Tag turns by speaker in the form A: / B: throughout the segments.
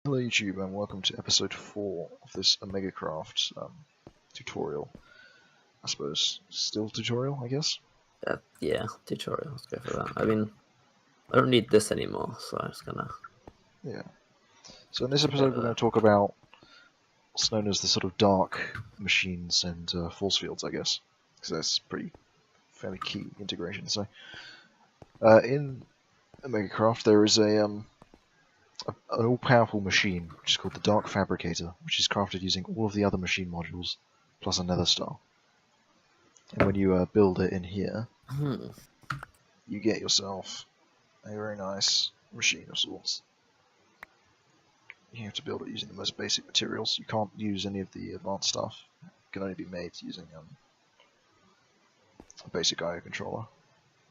A: Hello YouTube and welcome to episode 4 of this OmegaCraft tutorial. I suppose still tutorial, I guess?
B: Yeah, tutorial, let's go for that. I mean, I don't need this anymore, so I'm just gonna...
A: Yeah. So in this episode we're going to talk about what's known as the sort of dark machines and Forcefields, I guess. Because that's pretty fairly key integration. So in OmegaCraft there is an all-powerful machine which is called the Dark Fabricator, which is crafted using all of the other machine modules plus a nether star. And when you build it in here, you get yourself a very nice machine of sorts. You have to build it using the most basic materials. You can't use any of the advanced stuff. It can only be made using a basic IO controller.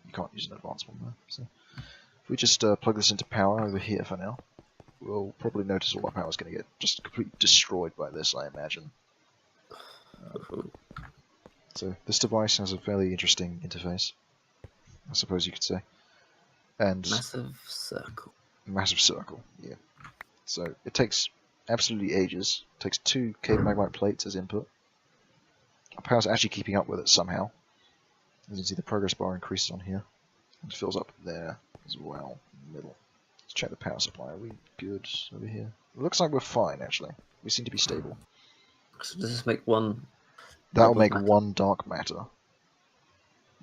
A: You can't use an advanced one though. So if we just plug this into power over here for now, we'll probably notice all our power is going to get just completely destroyed by this, I imagine. So this device has a fairly interesting interface, I suppose you could say. And
B: massive circle.
A: Massive circle, yeah. So it takes absolutely ages. It takes 2 cave magmite plates as input. Our power's actually keeping up with it somehow. As you can see, the progress bar increases on here. It fills up there as well, in the middle. Let's check the power supply. Are we good over here? It looks like we're fine, actually. We seem to be stable.
B: So does this make one...
A: That'll make one dark matter.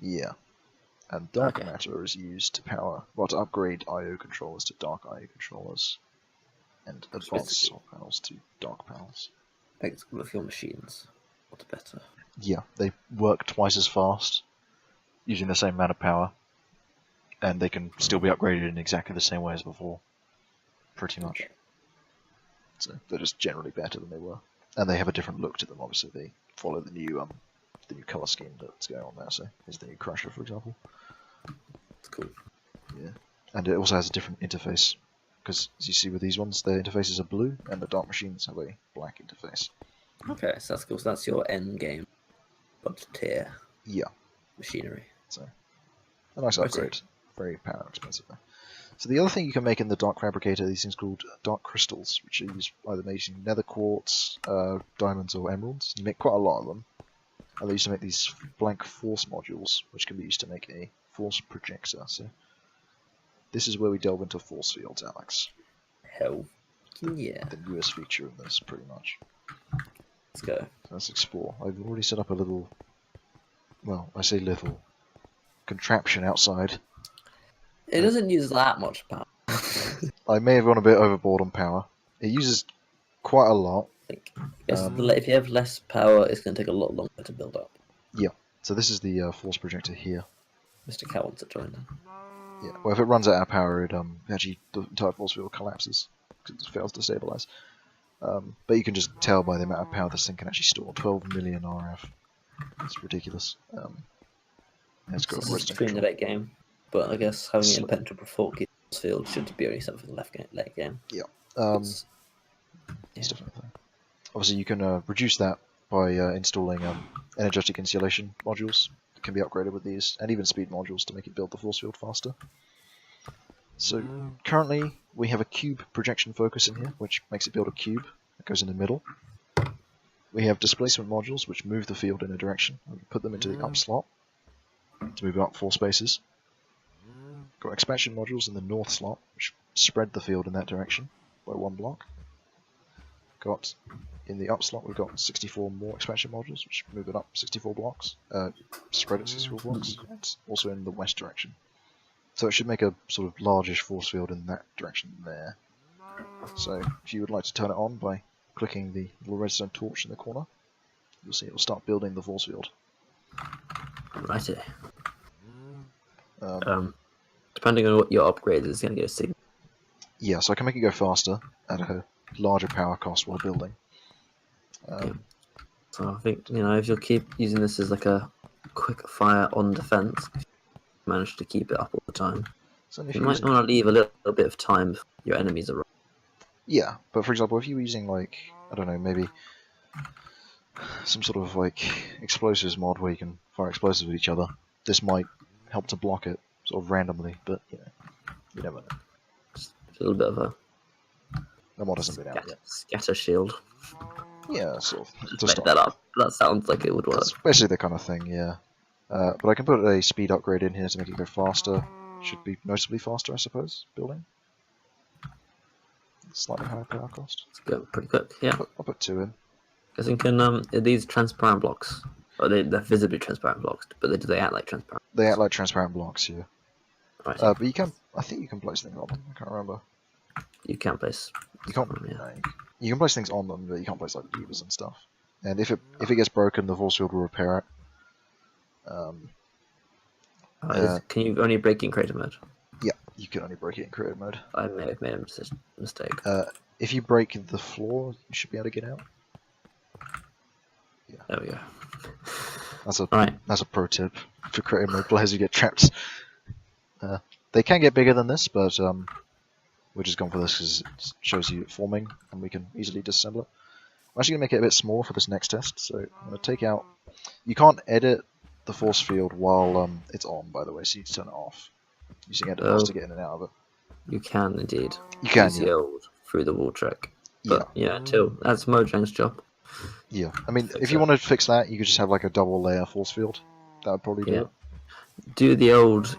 A: Yeah. And dark matter is used to power, well, to upgrade IO controllers to dark IO controllers, and advanced solar panels to dark panels.
B: Makes all of your machines what better.
A: Yeah, they work twice as fast, using the same amount of power, and they can still be upgraded in exactly the same way as before, pretty much. Okay. So they're just generally better than they were, and they have a different look to them. Obviously, they follow the new color scheme that's going on there. So here's the new Crusher, for example.
B: That's cool.
A: Yeah, and it also has a different interface, because as you see with these ones, their interfaces are blue, and the dark machines have a black interface.
B: Okay, so that's cool. So that's your end game, but tier.
A: Yeah.
B: Machinery.
A: So a nice upgrade. Very power expensive though. So the other thing you can make in the Dark Fabricator are these things called dark crystals, which are used either made using nether quartz, diamonds, or emeralds. You make quite a lot of them. And they used to make these blank force modules, which can be used to make a force projector. So this is where we delve into force fields, Alex.
B: Hell yeah.
A: The newest feature of this, pretty much.
B: Let's go.
A: So let's explore. I've already set up a little, well, I say little, contraption outside.
B: It doesn't use that much power.
A: I may have gone a bit overboard on power. It uses quite a lot.
B: If you have less power, it's going to take a lot longer to build up.
A: Yeah, so this is the force projector here.
B: Mr. Cow wants to join in.
A: Yeah, well, if it runs out of power, it actually the entire force field collapses because it fails to stabilize. But you can just tell by the amount of power this thing can actually store. 12 million RF. It's ridiculous. Let's go.
B: It's a between the late game, but I guess having an impenetrable force field should be only something for the late game.
A: Yeah. It's definitely. Obviously, you can reduce that by installing energetic insulation modules. It can be upgraded with these, and even speed modules to make it build the force field faster. So currently, we have a cube projection focus in here, which makes it build a cube that goes in the middle. We have displacement modules, which move the field in a direction. We put them into the up slot to move it up 4 spaces. Got expansion modules in the north slot, which spread the field in that direction by 1 block. Got in the up slot, we've got 64 more expansion modules, which move it up 64 blocks, spread it 64 blocks, and also in the west direction. So it should make a sort of largish force field in that direction there. So if you would like to turn it on by clicking the little redstone torch in the corner, you'll see it will start building the force field.
B: Righty. Depending on what your upgrade is, it's going to get a signal.
A: Yeah, so I can make it go faster at a larger power cost while building.
B: So I think, if you'll keep using this as like a quick fire on defense, if you manage to keep it up all the time, so you might want to leave a little bit of time before your enemies arrive.
A: Yeah, but for example, if you were using like, I don't know, maybe some sort of like explosives mod where you can fire explosives at each other, this might help to block it sort of randomly, but you never know.
B: Just a little bit of a
A: The mod hasn't been out yet.
B: Scatter shield.
A: Yeah, sort of.
B: Just make that up. That sounds like it would work.
A: That's basically the kind of thing, yeah. But I can put a speed upgrade in here to make it go faster. Should be noticeably faster, I suppose, building. Slightly higher power cost.
B: It's good, pretty quick, yeah.
A: I'll put 2 in.
B: Guessing can are these transparent blocks? Or they're visibly transparent blocks, but do they act like transparent?
A: They act like transparent blocks, yeah.
B: Right.
A: But you can, I think you can place things on them. I can't remember.
B: You can place.
A: You can't. No, you can place things on them, but you can't place like levers and stuff. And if it gets broken, the force field will repair it.
B: Can you only break it in creative mode?
A: Yeah, you can only break it in creative mode.
B: I may have made a mistake.
A: If you break the floor, you should be able to get out. Yeah.
B: There we go.
A: That's a pro tip for creative mode players who get trapped. They can get bigger than this, but we're just going for this because it shows you it forming, and we can easily disassemble it. I'm actually going to make it a bit smaller for this next test, so I'm going to take out... You can't edit the force field while it's on, by the way, so you need to turn it off. Using edit mods to get in and out of it.
B: You can indeed.
A: You can,
B: use the old through the wall trick. But yeah, that's Mojang's job.
A: Yeah, I mean, if you want to fix that, you could just have like a double layer force field. That would probably do it.
B: Do the old,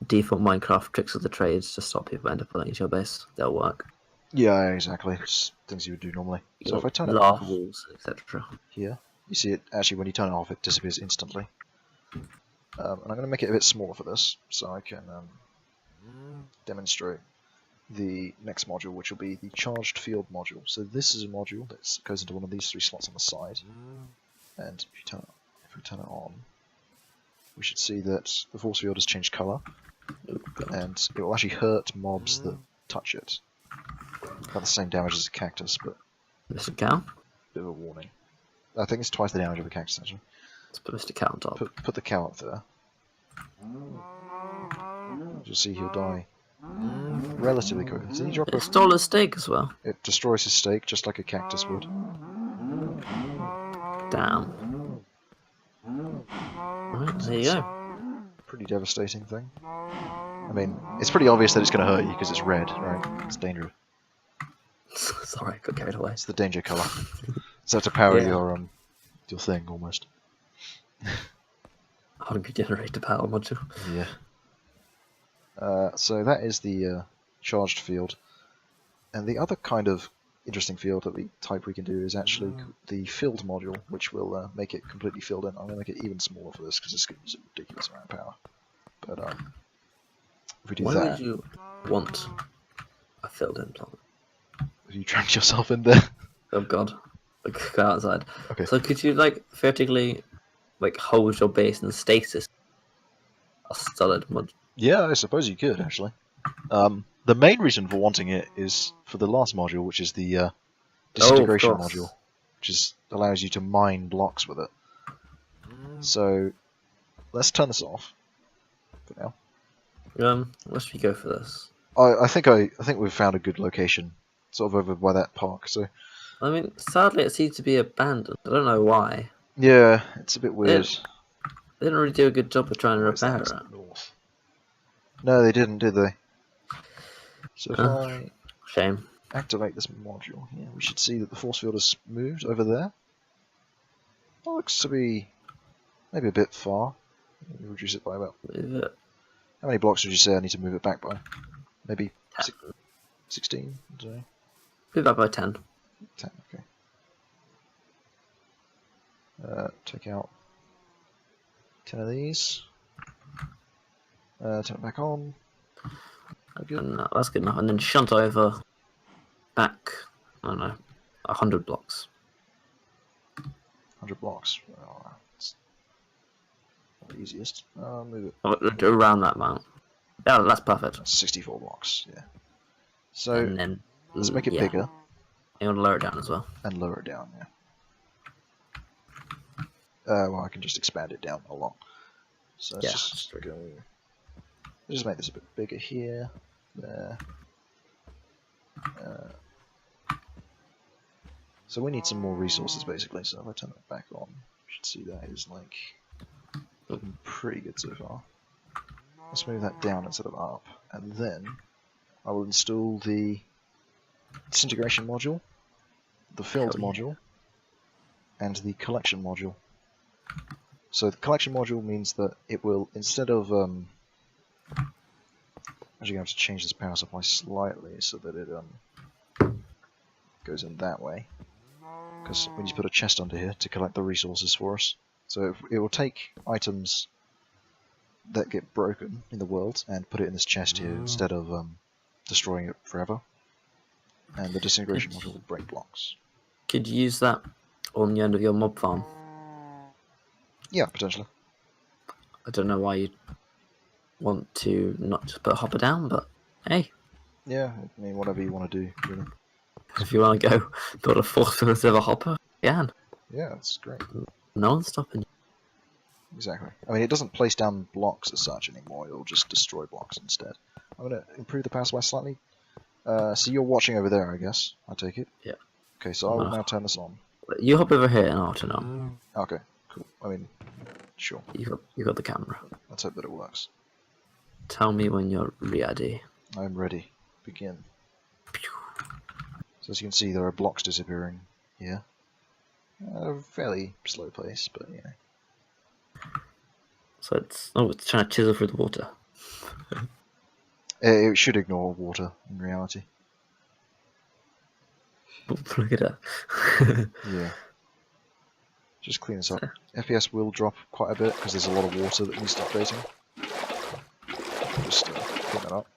B: default Minecraft tricks of the trades to stop people ender pulling into your base. They'll work.
A: Yeah, exactly. Just things you would do normally. So if I turn it
B: off,
A: off,
B: walls, etc.
A: Here, you see it actually when you turn it off, it disappears instantly. And I'm going to make it a bit smaller for this, so I can demonstrate the next module, which will be the charged field module. So this is a module that goes into one of these 3 slots on the side, and if we turn it on, we should see that the force field has changed colour, and it will actually hurt mobs that touch it. About the same damage as a cactus, but
B: Mr. Cow?
A: Bit of a warning. I think it's twice the damage of a cactus, actually.
B: Let's put Mr. Cow on top.
A: Put the cow up there. You'll see he'll die relatively quickly. So
B: it stole his steak as well.
A: It destroys his steak just like a cactus would.
B: Damn. Right, there you go.
A: Pretty devastating thing. I mean, it's pretty obvious that it's going to hurt you because it's red, right? It's dangerous.
B: Sorry, I got carried away.
A: It's the danger colour. So to power your thing almost.
B: Hungry generator power module.
A: Yeah. So that is the charged field, and the other kind of interesting field that we can do is actually the filled module, which will make it completely filled in. I'm going to make it even smaller for this because it's going to use a ridiculous amount of power. But if we do
B: Why
A: that,
B: would you want a filled in planet?
A: You trapped yourself in there.
B: Oh god. Go outside.
A: Okay.
B: So could you theoretically hold your base in stasis? A solid mod.
A: Yeah, I suppose you could actually. The main reason for wanting it is for the last module, which is the disintegration module, which allows you to mine blocks with it. So let's turn this off for
B: now. Where should we go for this?
A: I think we've found a good location, sort of over by that park. So.
B: I mean, sadly, it seems to be abandoned. I don't know why.
A: Yeah, it's a bit weird.
B: They didn't really do a good job of trying to repair it.
A: North. No, they didn't, did they? So if I activate this module here, we should see that the force field has moved over there. That looks to be maybe a bit far. Maybe reduce it by about... How many blocks would you say I need to move it back by? Maybe 16? I don't know.
B: Move back by 10.
A: 10, okay. Take out 10 of these. Turn it back on.
B: And that's good enough. And then shunt over back, I don't know, 100 blocks.
A: 100 blocks. Oh, that's not the easiest. Move it.
B: Around that amount. Yeah, that's perfect.
A: That's 64 blocks, yeah. So,
B: and then,
A: let's make it bigger.
B: You want to lower it down as well.
A: And lower it down, yeah. Well, I can just expand it down a lot. So let's just go. Let's just make this a bit bigger here, there. So we need some more resources basically. So if I turn it back on, you should see that is looking pretty good so far. Let's move that down instead of up, and then I will install the disintegration module, the filled module, and the collection module. So the collection module means that it will, instead of actually going to have to change this power supply slightly so that it goes in that way, because we need to put a chest under here to collect the resources for us. So it will take items that get broken in the world and put it in this chest here instead of destroying it forever. And the disintegration module will break blocks.
B: Could you use that on the end of your mob farm?
A: Yeah, potentially.
B: I don't know why you'd want to not just put a hopper down, but hey.
A: Yeah, I mean, whatever you want to do, really.
B: If you want to go build a Forcefield instead of a hopper, you can.
A: Yeah, that's great.
B: No one's stopping you.
A: Exactly. I mean, it doesn't place down blocks as such anymore, it'll just destroy blocks instead. I'm going to improve the power supply slightly. So you're watching over there, I guess, I take it?
B: Yeah.
A: Okay, so I will now turn this on.
B: You hop over here and I'll turn on.
A: Okay, cool. I mean, sure.
B: You got the camera.
A: Let's hope that it works.
B: Tell me when you're ready.
A: I'm ready. Begin. So as you can see, there are blocks disappearing here. At a fairly slow pace, but yeah.
B: So it's trying to chisel through the water.
A: It should ignore water in reality.
B: Look at that.
A: Yeah. Just clean this up. FPS will drop quite a bit because there's a lot of water that needs updating. Just clean that up.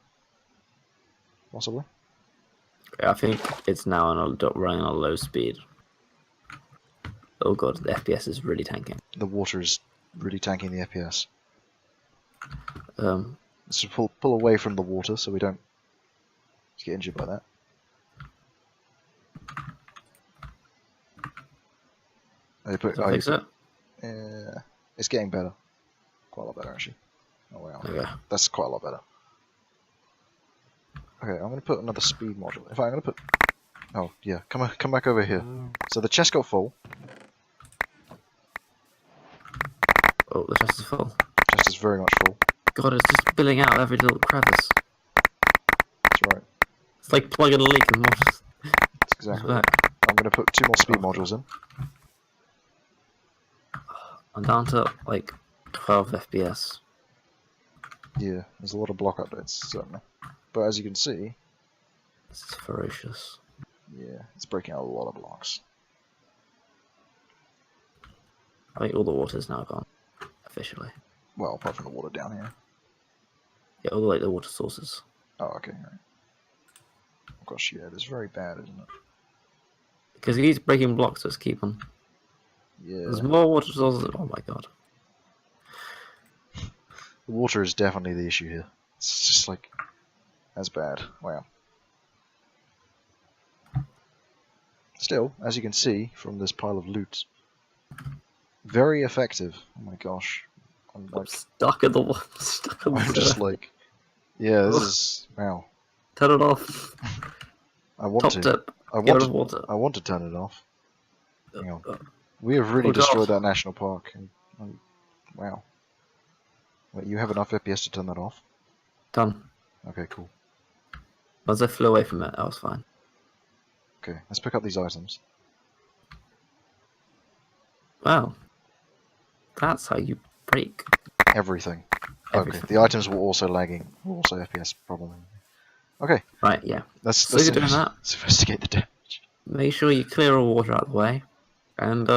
A: Possibly.
B: I think it's now running on low speed. Oh god, the FPS is really tanking.
A: The water is really tanking the FPS.
B: Let's
A: just pull away from the water so we don't get injured by that. It's getting better. Quite a lot better, actually. Oh wow.
B: Okay.
A: That's quite a lot better. Okay, I'm going to put another speed module. In fact, I'm going to put... Oh, yeah. Come back over here. So the chest got full.
B: Oh, the chest is full.
A: Chest is very much full.
B: God, it's just spilling out every little crevice.
A: That's right.
B: It's like plugging a leak in water.
A: That's exactly right. I'm going to put 2 more speed modules in.
B: I'm down to like 12 FPS.
A: Yeah, there's a lot of block updates, certainly. But as you can see...
B: This is ferocious.
A: Yeah, it's breaking out a lot of blocks.
B: I think all the water's now gone, officially.
A: Well, apart from the water down here.
B: Yeah, all the water sources.
A: Oh, okay, right. Oh gosh, yeah, it's very bad, isn't it?
B: Because he's breaking blocks, let's keep on.
A: Yeah.
B: There's more water sources. Oh my god.
A: The water is definitely the issue here. It's just like... That's bad. Wow. Still, as you can see from this pile of loot, very effective. Oh my gosh. I'm like...
B: stuck in the water.
A: I'm just like... Yeah, this is... Wow.
B: Turn it off.
A: I want to. I want to turn it off. Hang on. We have really destroyed that national park. And, wow. Wait, you have enough FPS to turn that off?
B: Done.
A: Okay, cool.
B: Once I flew away from it, I was fine.
A: Okay, let's pick up these items.
B: Wow. That's how you break
A: everything. Okay, the items were also lagging. Also FPS problem. Okay.
B: Right, yeah.
A: Let's
B: you're doing that.
A: Let's investigate the damage.
B: Make sure you clear all water out of the way. And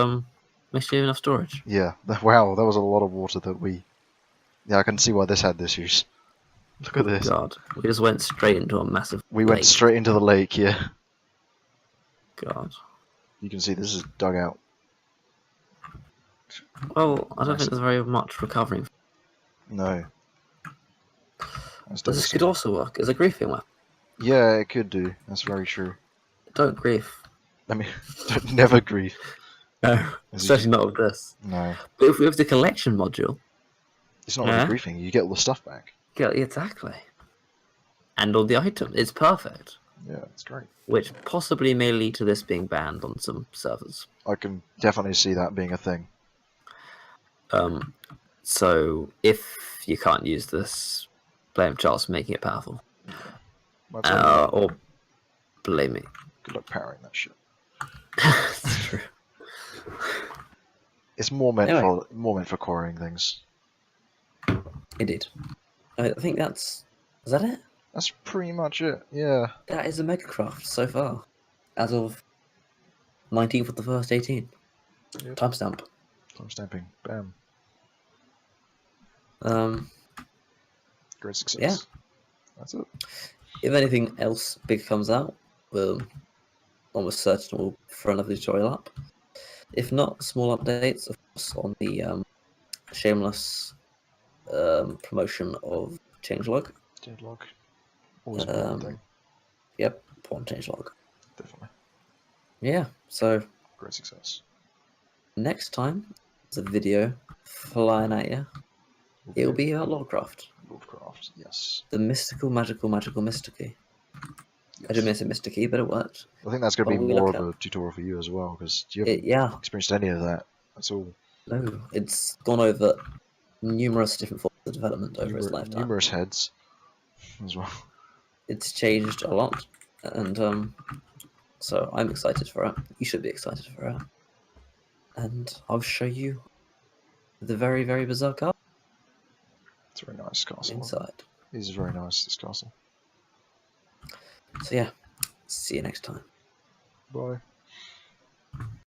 B: make sure you have enough storage.
A: Yeah, wow, that was a lot of water that we... Yeah, I can see why this had issues. Look at this.
B: God, we just went straight into a massive
A: lake. Went straight into the lake, yeah.
B: God.
A: You can see this is dug out.
B: Well, I don't think there's very much recovering.
A: No.
B: But this could also work as a griefing weapon.
A: Yeah, it could do. That's very true.
B: Don't grief.
A: I mean, never grief.
B: No, especially not with this.
A: No.
B: But if we have the collection module...
A: It's not really griefing, you get all the stuff back.
B: Yeah, exactly. And all the items. It's perfect.
A: Yeah, it's great.
B: Which possibly may lead to this being banned on some servers.
A: I can definitely see that being a thing.
B: So, if you can't use this, blame Charles for making it powerful. Or Blame me.
A: Good luck powering that shit.
B: That's true.
A: It's more meant
B: Anyway.
A: for coring things.
B: Indeed. I think that's... Is that it?
A: That's pretty much it, yeah.
B: That is a Megacraft so far. As of 19th of the 1st, 18.
A: Yep.
B: Timestamp.
A: Timestamping. Bam. Great success.
B: Yeah.
A: That's it.
B: If anything else big comes out, we'll almost certain we'll throw another tutorial up. If not, small updates, of course, on the shameless promotion of changelog.
A: Changelog. Always an important thing.
B: Yep, important changelog.
A: Definitely.
B: Yeah, so...
A: Great success.
B: Next time, there's a video flying at you. It'll be about Lordcraft.
A: Lordcraft, yes.
B: The mystical, magical, mysticy.
A: Yes.
B: I didn't mean to say mysticky, but it worked.
A: I think that's going to be more of a tutorial for you as well, because you haven't experienced any of that. That's all.
B: No, it's gone over numerous different forms of development over its lifetime.
A: Numerous heads as well.
B: It's changed a lot, and so I'm excited for it. You should be excited for it. And I'll show you the very, very bizarre castle.
A: It's a very nice castle.
B: Inside.
A: It is very nice, this castle.
B: So yeah, see you next time.
A: Bye.